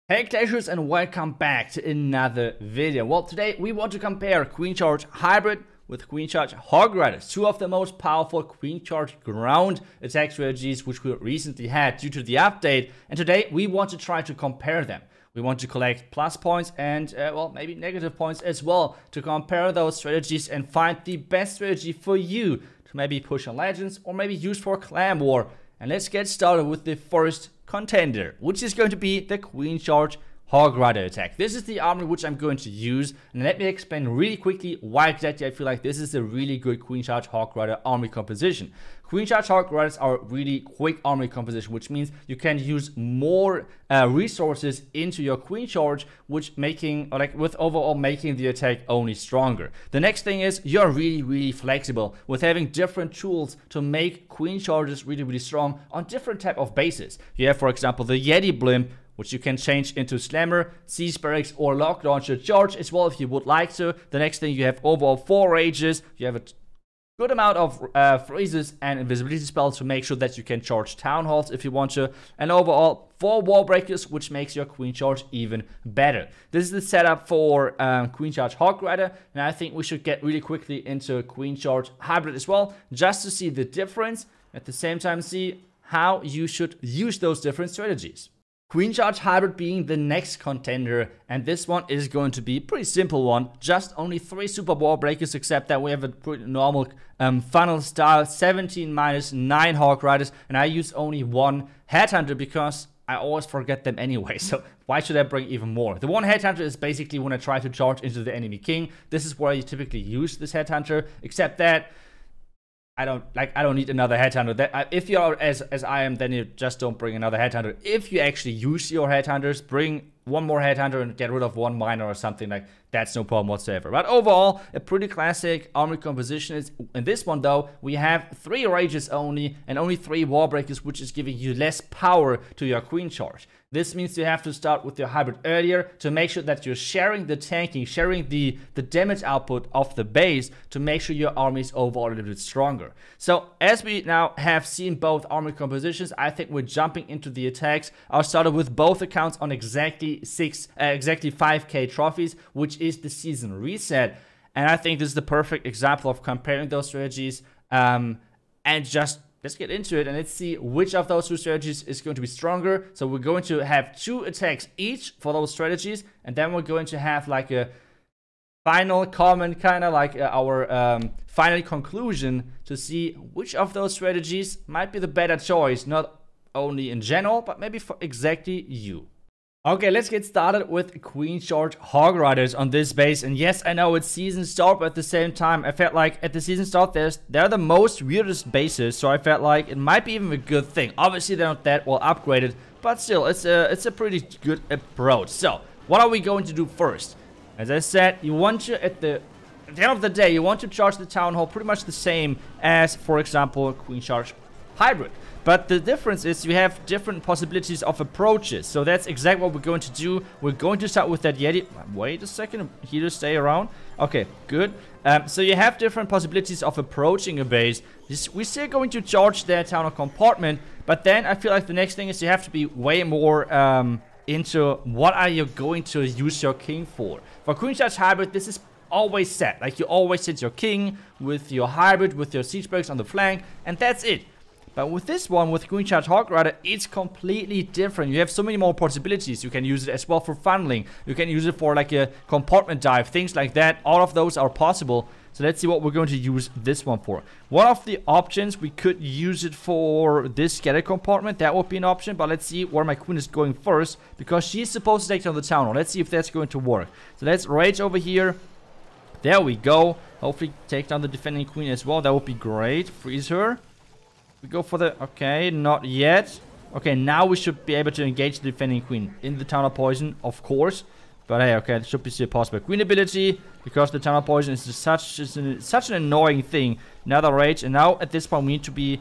Hey Clashers, and welcome back to another video. Well, today we want to compare Queen Charge Hybrid with Queen Charge Hog Riders, two of the most powerful Queen Charge ground attack strategies which we recently had due to the update, and today we want to try to compare them. We want to collect plus points and, well, maybe negative points as well to compare those strategies and find the best strategy for you to maybe push on Legends or maybe use for Clan War. And let's get started with the first contender, which is going to be the Queen Charge Hog Rider attack. This is the army which I'm going to use, and let me explain really quickly why exactly I feel like this is a really good Queen Charge Hog Rider army composition. Queen Charge Hog Riders are really quick army composition, which means you can use more resources into your Queen Charge, which making, or like with overall making the attack only stronger. The next thing is you're really flexible with having different tools to make Queen Charges really strong on different type of bases. You have, for example, the Yeti Blimp, which you can change into Slammer, Siege Barracks, or Lock Launcher Charge as well if you would like to. The next thing, you have overall 4 rages, you have a good amount of freezes and invisibility spells to make sure that you can charge Town Halls if you want to, and overall 4 Wall Breakers, which makes your Queen Charge even better. This is the setup for Queen Charge Hog Rider, and I think we should get really quickly into Queen Charge Hybrid as well, just to see the difference, at the same time see how you should use those different strategies. Queen Charge Hybrid being the next contender, and this one is going to be a pretty simple one. Just only 3 super wall breakers, except that we have a pretty normal funnel style 17 minus 9 Hog Riders, and I use only 1 Headhunter because I always forget them anyway, so why should I bring even more? The 1 Headhunter is basically when I try to charge into the enemy king. This is where you typically use this Headhunter, except that I don't need another Headhunter. That if you are as I am, then you just don't bring another Headhunter. If you actually use your Headhunters, bring 1 more Headhunter and get rid of 1 miner or something like that's no problem whatsoever. But overall, a pretty classic army composition. In this one though, we have 3 rages only and only 3 wall breakers, which is giving you less power to your Queen Charge. This means you have to start with your Hybrid earlier to make sure that you're sharing the tanking, sharing the damage output of the base to make sure your army is overall a little bit stronger. So as we now have seen both army compositions, I think we're jumping into the attacks. I'll start with both accounts on exactly 5k trophies, which is the season reset. And I think this is the perfect example of comparing those strategies and just let's get into it and let's see which of those 2 strategies is going to be stronger. So we're going to have 2 attacks each for those strategies, and then we're going to have like a final comment, kind of like our final conclusion to see which of those strategies might be the better choice, not only in general, but maybe for exactly you. Okay, let's get started with Queen Charge Hog Riders on this base. And yes, I know it's season start, but at the same time, I felt like at the season start, they're the most weirdest bases. So I felt like it might be even a good thing. Obviously, they're not that well upgraded, but still, it's a pretty good approach. So what are we going to do first? As I said, you want to, at the end of the day, you want to charge the Town Hall pretty much the same as, for example, Queen Charge Hybrid. But the difference is you have different possibilities of approaches. So that's exactly what we're going to do. We're going to start with that Yeti. Wait a second, he just stay around. Okay, good. So you have different possibilities of approaching a base. We're still going to charge their Town Hall compartment, but then I feel like the next thing is you have to be way more into what are you going to use your king for. For Queen Charge Hybrid, this is always set. Like you always set your king with your Hybrid, with your siege breaks on the flank, and that's it. But with this one, with Queen Charge Hog Rider, it's completely different. You have so many more possibilities. You can use it as well for funneling. You can use it for like a compartment dive, things like that. All of those are possible. So let's see what we're going to use this one for. One of the options, we could use it for this scatter compartment. That would be an option. But let's see where my queen is going first, because she's supposed to take down the town hall. Let's see if that's going to work. So let's rage over here. There we go. Hopefully take down the defending queen as well. That would be great. Freeze her. We go for the... Okay, not yet. Okay, now we should be able to engage the defending queen in the Town Hall Poison, of course. But hey, okay, it should be still possible. Queen ability, because the Town Hall Poison is just such an annoying thing. Another rage, and now at this point we need to be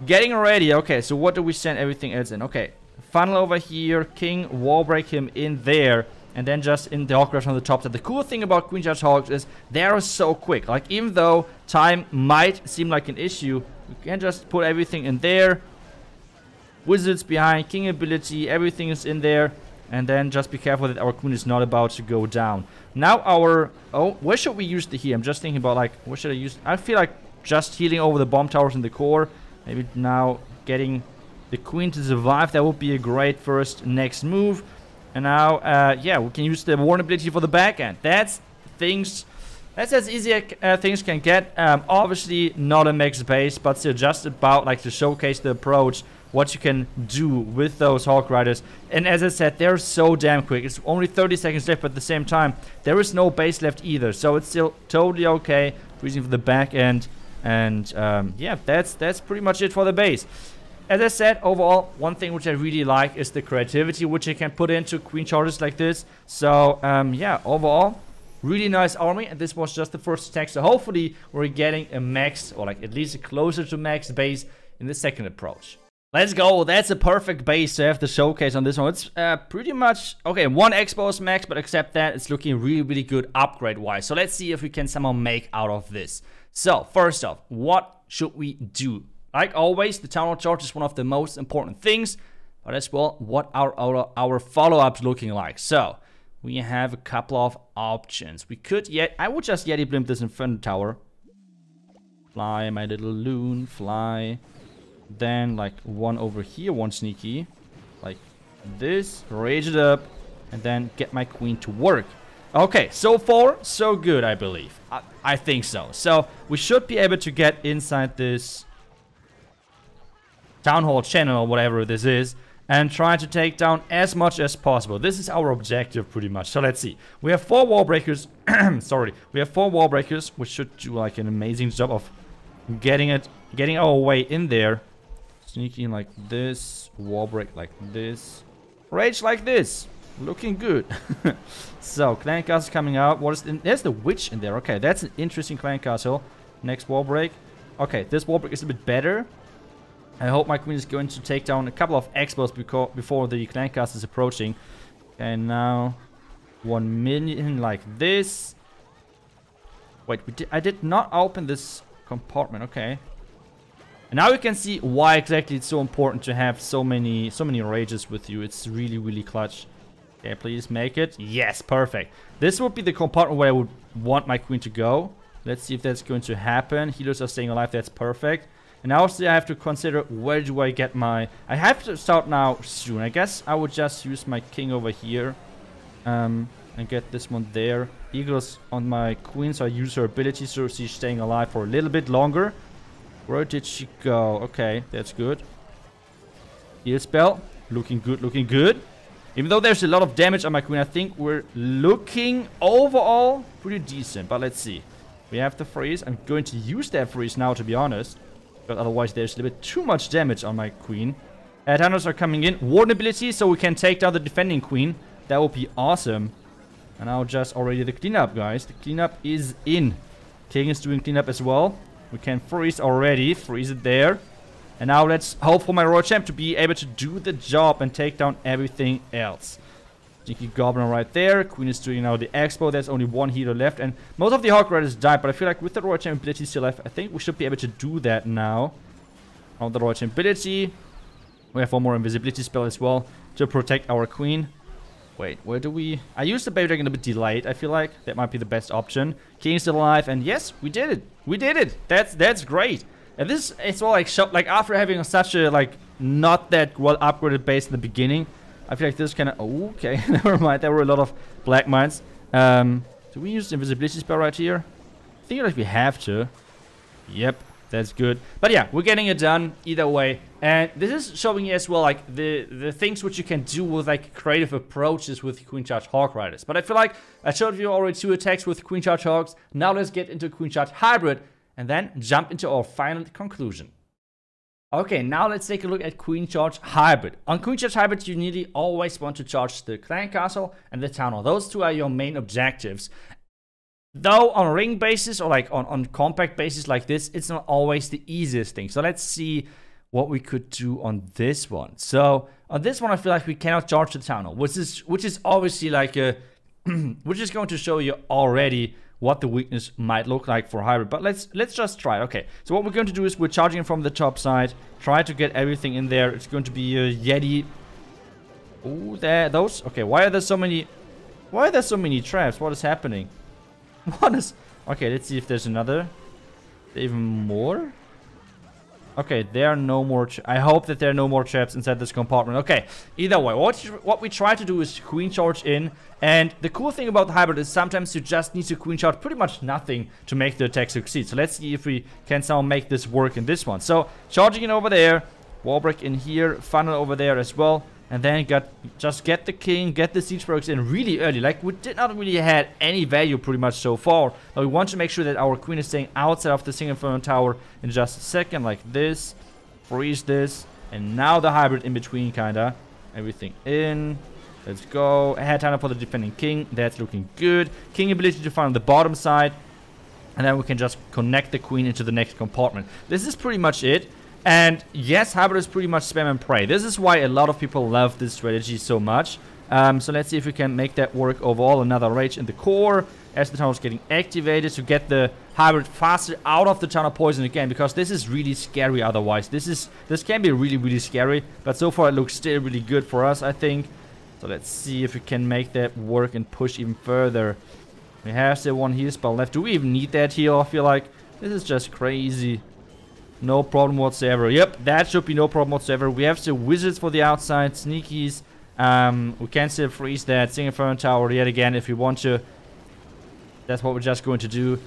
getting ready. Okay, so what do we send everything else in? Okay, funnel over here, king, wall break him in there. And then just in the Hog Rush on the top. So the cool thing about Queen Charge Hogs is they are so quick. Like, even though time might seem like an issue, you can just put everything in there. Wizards behind, king ability, everything is in there. And then just be careful that our queen is not about to go down. Now our... Oh, where should we use the heal? I'm just thinking about, like, what should I use? I feel like just healing over the bomb towers in the core. Maybe now getting the queen to survive. That would be a great first next move. And now, yeah, we can use the warn ability for the back end. That's things... That's as easy as things can get. Obviously not a max base, but still just about like to showcase the approach, what you can do with those Hog Riders. And as I said, they're so damn quick. It's only 30 seconds left, but at the same time, there is no base left either. So it's still totally okay, freezing for the back end. And yeah, that's pretty much it for the base. As I said, overall, one thing which I really like is the creativity which you can put into queen charges like this. So yeah, overall, really nice army, and this was just the first attack, so hopefully we're getting a max, or like at least a closer to max base in the second approach. Let's go, that's a perfect base to have the showcase on this one. It's pretty much, okay, 1 expose max, but except that, it's looking really, really good upgrade-wise. So let's see if we can somehow make out of this. So, first off, what should we do? Like always, the Town Hall charge is one of the most important things, but as well, what are our follow-ups looking like? So, we have a couple of options. We could I would just Yeti blimp this Inferno Tower. Fly, my little loon, fly. Then like one over here, one sneaky. Like this, rage it up, and then get my queen to work. Okay, so far, so good, I believe. I think so. So we should be able to get inside this Town Hall channel or whatever this is, and try to take down as much as possible. This is our objective pretty much. So let's see. We have 4 wall breakers. Sorry. We have 4 wall breakers, which should do like an amazing job of getting our way in there. Sneaking like this. Wall break like this. Rage like this. Looking good. So, clan castle coming out. What is there's the witch in there. Okay, that's an interesting clan castle. Next wall break. Okay, this wall break is a bit better. I hope my queen is going to take down a couple of expos before the clan cast is approaching. And now 1 million like this. Wait, I did not open this compartment. Okay. And now you can see why exactly it's so important to have so many rages with you. It's really, really clutch. Okay, please make it. Yes, perfect. This would be the compartment where I would want my queen to go. Let's see if that's going to happen. Healers are staying alive. That's perfect. And now I have to consider where do I get my... I have to start now soon. I guess I would just use my king over here. And get this one there. Eagles on my queen, so I use her ability so she's staying alive for a little bit longer. Where did she go? Okay, that's good. Heal spell. Looking good, looking good. Even though there's a lot of damage on my queen, I think we're looking overall pretty decent. But let's see. We have the freeze. I'm going to use that freeze now, to be honest. But otherwise, there's a little bit too much damage on my queen. Tunnels are coming in. Warden ability, so we can take down the defending queen. That would be awesome. And now just already the cleanup, guys. The cleanup is in. King is doing cleanup as well. We can freeze already. Freeze it there. And now let's hope for my Royal Champ to be able to do the job and take down everything else. Sneaky Goblin right there. Queen is doing now the expo. There's only 1 healer left. And most of the Hog Riders died. But I feel like with the Royal Champ ability still left, I think we should be able to do that now. On the Royal Champ ability. We have 1 more invisibility spell as well to protect our queen. Wait, where do we... I used the Baby Dragon a bit delayed. I feel like that might be the best option. King is still alive. And yes, we did it. We did it. That's great. And this is all like after having such a like not that well upgraded base in the beginning. I feel like this kind of... Oh, okay, never mind. There were a lot of black mines. Do we use the invisibility spell right here? I think like we have to. Yep, that's good. But yeah, we're getting it done either way. And this is showing you as well like the things which you can do with like creative approaches with Queen Charge Hog Riders. But I feel like I showed you already 2 attacks with Queen Charge Hogs. Now let's get into Queen Charge Hybrid and then jump into our final conclusion. Okay, now let's take a look at Queen Charge Hyrbid. On Queen Charge Hyrbid, you nearly always want to charge the Clan Castle and the Town Hall. Those 2 are your main objectives. Though on ring basis or like on compact basis like this, it's not always the easiest thing. So let's see what we could do on this one. So on this one, I feel like we cannot charge the Town Hall, which is obviously like a, which is going to show you already what the weakness might look like for Hyrbid. But let's just try it. Okay, so what we're going to do is we're charging from the top side. Try to get everything in there. It's going to be a Yeti Oh, there, those. Okay, why are there so many? Why are there so many traps? What is happening? What is? Okay, let's see if there's another. Even more. Okay, there are no more. I hope that there are no more traps inside this compartment. Okay, either way, what we try to do is queen charge in. And the cool thing about the hybrid is sometimes you just need to queen charge pretty much nothing to make the attack succeed. So let's see if we can somehow make this work in this one. So charging in over there, wall break in here, funnel over there as well. And then just get the king, get the siege perks in really early. Like, we did not really had any value pretty much so far. But we want to make sure that our queen is staying outside of the single inferno tower in just a second. Like this. Freeze this. And now the hybrid in between, kinda. Everything in. Let's go. Ahead timer for the defending king. That's looking good. King ability to find on the bottom side. And then we can just connect the queen into the next compartment. This is pretty much it. And yes, hybrid is pretty much spam and pray. This is why a lot of people love this strategy so much. So let's see if we can make that work overall. Another rage in the core as the tower is getting activated to get the hybrid faster out of the tunnel poison again, because this is really scary otherwise. This can be really scary, but so far it looks still really good for us, I think. So let's see if we can make that work and push even further. We have still one heal spell left. Do we even need that heal? I feel like this is just crazy. No problem whatsoever. Yep, that should be no problem whatsoever. We have still wizards for the outside, sneakies. We can still freeze that single inferno tower yet again if we want to. That's what we're just going to do.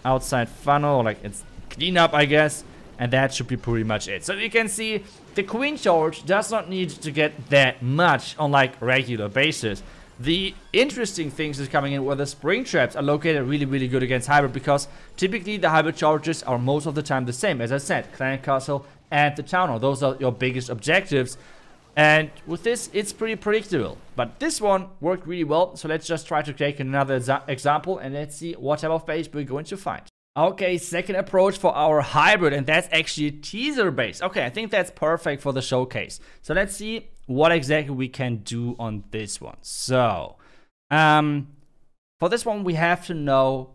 Outside funnel, like it's clean up, I guess. And that should be pretty much it. So you can see the queen charge does not need to get that much on like regular basis. The interesting things is coming in where the spring traps are located really good against hybrid, because typically the hybrid charges are most of the time the same. As I said, clan castle and the town hall, those are your biggest objectives. And with this, it's pretty predictable. But this one worked really well, so let's just try to take another example and let's see what type of base we're going to find. Okay, second approach for our hybrid, and that's actually a teaser base. Okay, I think that's perfect for the showcase. So let's see what exactly we can do on this one. So, for this one, we have to know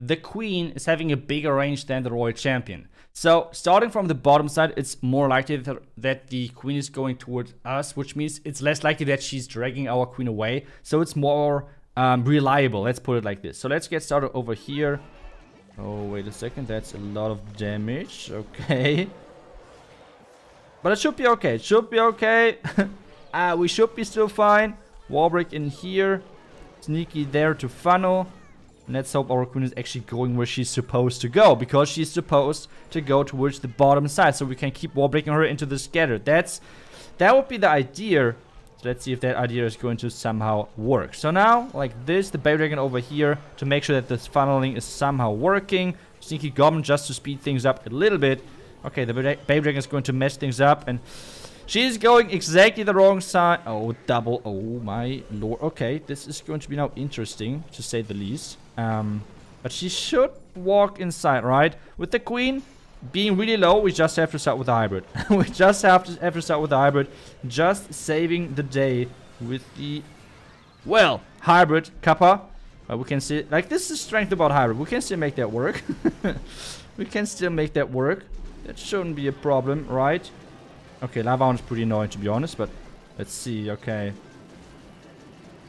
the queen is having a bigger range than the royal champion. So, starting from the bottom side, it's more likely that the queen is going towards us, which means it's less likely that she's dragging our queen away. So, it's more reliable. Let's put it like this. So, let's get started over here. Oh, wait a second. That's a lot of damage. Okay. But it should be okay. It should be okay. We should be still fine. Wall break in here. Sneaky there to funnel. Let's hope our queen is actually going where she's supposed to go, because she's supposed to go towards the bottom side, so we can keep wall breaking her into the scatter. That would be the idea. So let's see if that idea is going to somehow work. So now, like this, the Bay Dragon over here to make sure that this funneling is somehow working. Sneaky Goblin just to speed things up a little bit. Okay, the Bay Dragon is going to mess things up, and she's going exactly the wrong side. Oh, double. Oh, my lord. Okay, this is going to be now interesting, to say the least. But she should walk inside, right? With the queen being really low, we just have to start with the hybrid. We just have to start with the hybrid. Just saving the day with the, well, hybrid Kappa. But we can see, like, this is the strength about hybrid. We can still make that work. We can still make that work. That shouldn't be a problem, right? Okay, Lava is pretty annoying, to be honest, but let's see. Okay.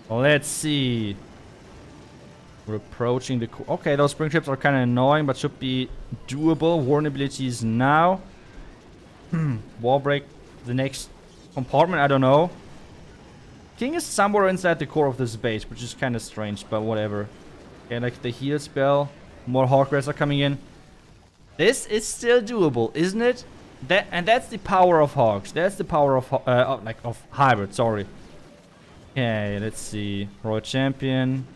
Let's see. We're approaching the... Okay, those spring traps are kind of annoying, but should be doable. Warn abilities now. Wall break the next compartment, I don't know. King is somewhere inside the core of this base, which is kind of strange, but whatever. Okay, like the heal spell. More Hog are coming in. This is still doable, isn't it? That's the power of Hogs. That's the power of hybrid, sorry. Okay, let's see. Royal Champion.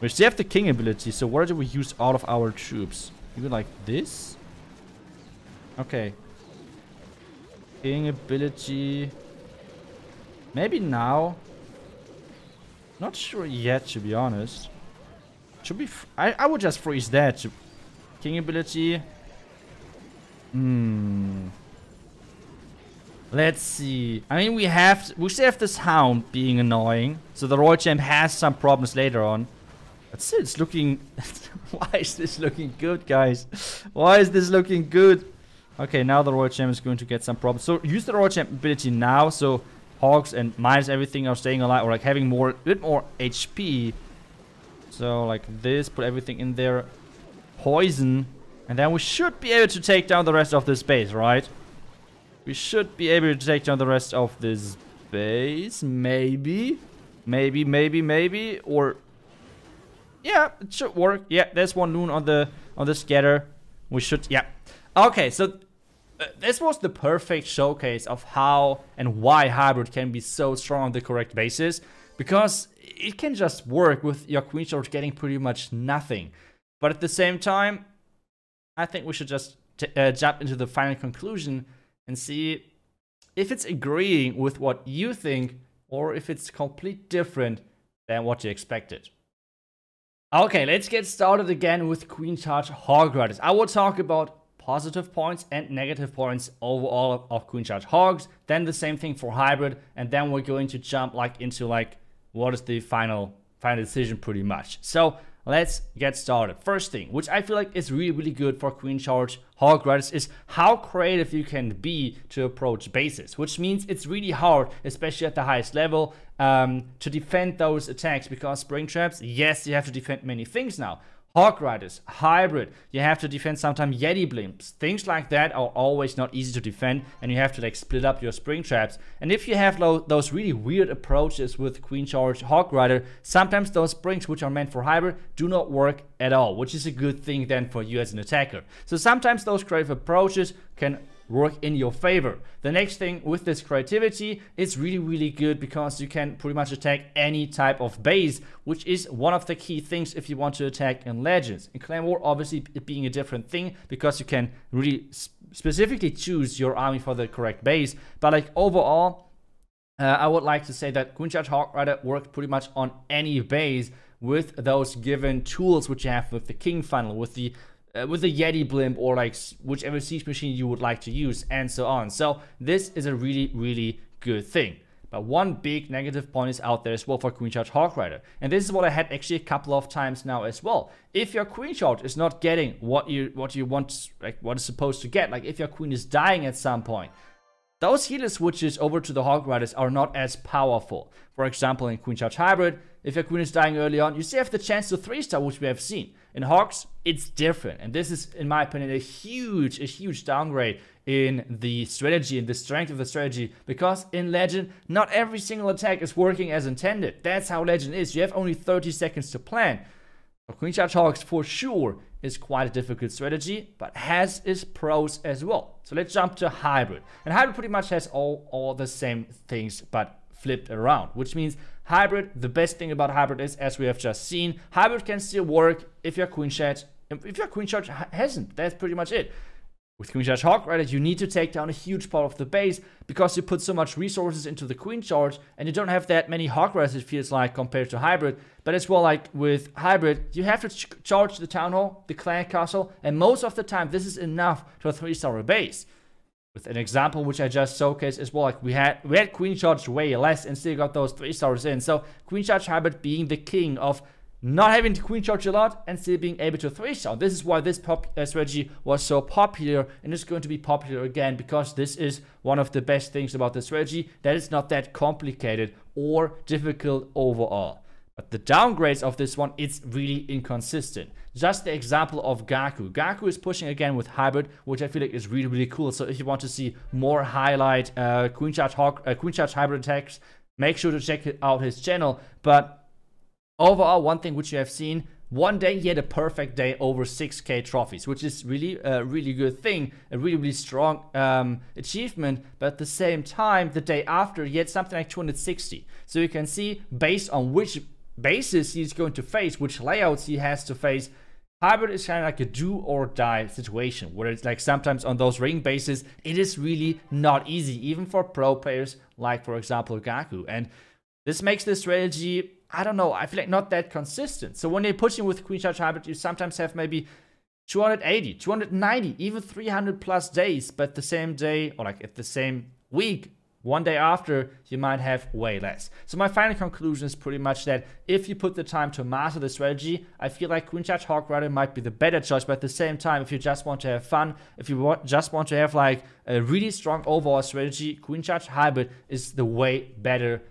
We still have the king ability, so where do we use all of our troops? Maybe like this? Okay. King ability. Maybe now. Not sure yet, to be honest. Should be... I would just freeze that. King ability. Let's see. I mean, we still have this hound being annoying. So the Royal Champ has some problems later on. But still, it's looking... Why is this looking good, guys? Why is this looking good? Okay, now the Royal Champ is going to get some problems. So use the Royal Champ ability now. So Hogs and minus everything are staying alive, or like having a bit more HP. So like this, put everything in there. Poison. And then we should be able to take down the rest of this base, right? We should be able to take down the rest of this base. Maybe. Maybe. Or... yeah, it should work. Yeah, there's one loon on the scatter. We should... yeah. Okay, so... this was the perfect showcase of how and why Hyrbid can be so strong on the correct basis. Because it can just work with your Queen Charge getting pretty much nothing. But at the same time, I think we should just jump into the final conclusion and see if it's agreeing with what you think or if it's completely different than what you expected. Okay, let's get started again with Queen Charge Hog Riders. I will talk about positive points and negative points overall of Queen Charge Hogs, then the same thing for Hyrbid, and then we're going to jump into what is the final decision pretty much. So let's get started. First thing, which I feel like is really good for Queen Charge Hog Riders, is how creative you can be to approach bases, which means it's really hard, especially at the highest level, to defend those attacks, because spring traps, yes, you have to defend many things now. Hog Riders, Hyrbid, you have to defend sometimes Yeti blimps. Things like that are always not easy to defend, and you have to split up your spring traps. And if you have those really weird approaches with Queen Charge Hog Rider, sometimes those springs which are meant for Hyrbid do not work at all, which is a good thing then for you as an attacker. So sometimes those creative approaches can work in your favor. The next thing with this creativity is really good, because you can pretty much attack any type of base, which is one of the key things if you want to attack in Legends. In Claymore, obviously it being a different thing, because you can really specifically choose your army for the correct base. But overall, I would like to say that Queen Charge Hog Rider works pretty much on any base with those given tools which you have with the King Funnel, with the Yeti blimp, or whichever siege machine you would like to use, and so on. So this is a really good thing. But one big negative point is out there as well for Queen Charge Hog Rider, and this is what I had actually a couple of times now as well. If your Queen Charge is not getting what you want, what it's supposed to get, if your Queen is dying at some point, those healer switches over to the Hog Riders are not as powerful. For example, in Queen Charge Hyrbid, if your Queen is dying early on, you still have the chance to 3-star, which we have seen. In Hogs, it's different, and this is, in my opinion, a huge downgrade in the strategy and the strength of the strategy, because in Legend, not every single attack is working as intended. That's how Legend is. You have only 30 seconds to plan. For Queen Charge Hogs, for sure, is quite a difficult strategy, but has its pros as well. So let's jump to Hyrbid. And Hyrbid pretty much has all the same things, but flipped around, which means Hyrbid, the best thing about Hyrbid is, as we have just seen, Hyrbid can still work if your Queen Charge hasn't. That's pretty much it. With Queen Charge Hog Rider, you need to take down a huge part of the base, because you put so much resources into the Queen Charge, and you don't have that many Hog Riders, it feels like, compared to Hyrbid. But as well, with Hyrbid, you have to charge the Town Hall, the Clan Castle, and most of the time this is enough to a 3-star base. With an example which I just showcased as well, we had Queen Charge way less and still got those 3-stars in. So Queen Charge Hyrbid being the king of not having to Queen Charge a lot and still being able to 3-star. This is why this strategy was so popular, and it's going to be popular again, because this is one of the best things about the strategy, that it's not that complicated or difficult overall. But the downgrades of this one, it's really inconsistent. Just the example of Gaku. Gaku is pushing again with Hyrbid, which I feel like is really cool. So if you want to see more highlight Queen Charge Hyrbid attacks, make sure to check out his channel. But overall, one thing which you have seen, one day he had a perfect day over 6k trophies, which is really a really good thing, a really strong achievement. But at the same time, the day after, he had something like 260. So you can see, based on which bases he's going to face, which layouts he has to face, Hyrbid is kind of like a do or die situation, where it's sometimes on those ring bases, it is really not easy, even for pro players like, for example, Gaku. And this makes the strategy, I don't know, I feel like not that consistent. So when you're pushing with Queen Charge Hyrbid, you sometimes have maybe 280, 290, even 300 plus days, but the same day, or at the same week, one day after, you might have way less. So my final conclusion is pretty much that if you put the time to master the strategy, I feel like Queen Charge Hog Rider might be the better choice. But at the same time, if you just want to have fun, if you just want to have like a really strong overall strategy, Queen Charge Hyrbid is the way better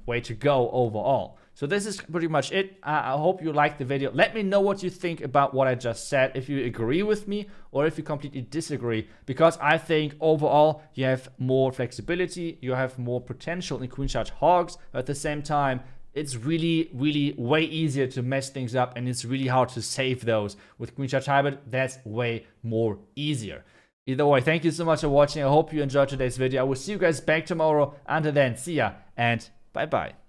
way to go overall. So this is pretty much it. I hope you liked the video. Let me know what you think about what I just said, if you agree with me or if you completely disagree, because I think overall you have more flexibility, you have more potential in Queen Charge Hogs, but at the same time, it's really, really way easier to mess things up, and it's really hard to save those. With Queen Charge Hyrbid, that's way more easier. Either way, thank you so much for watching. I hope you enjoyed today's video. I will see you guys back tomorrow. Until then, see ya and bye-bye.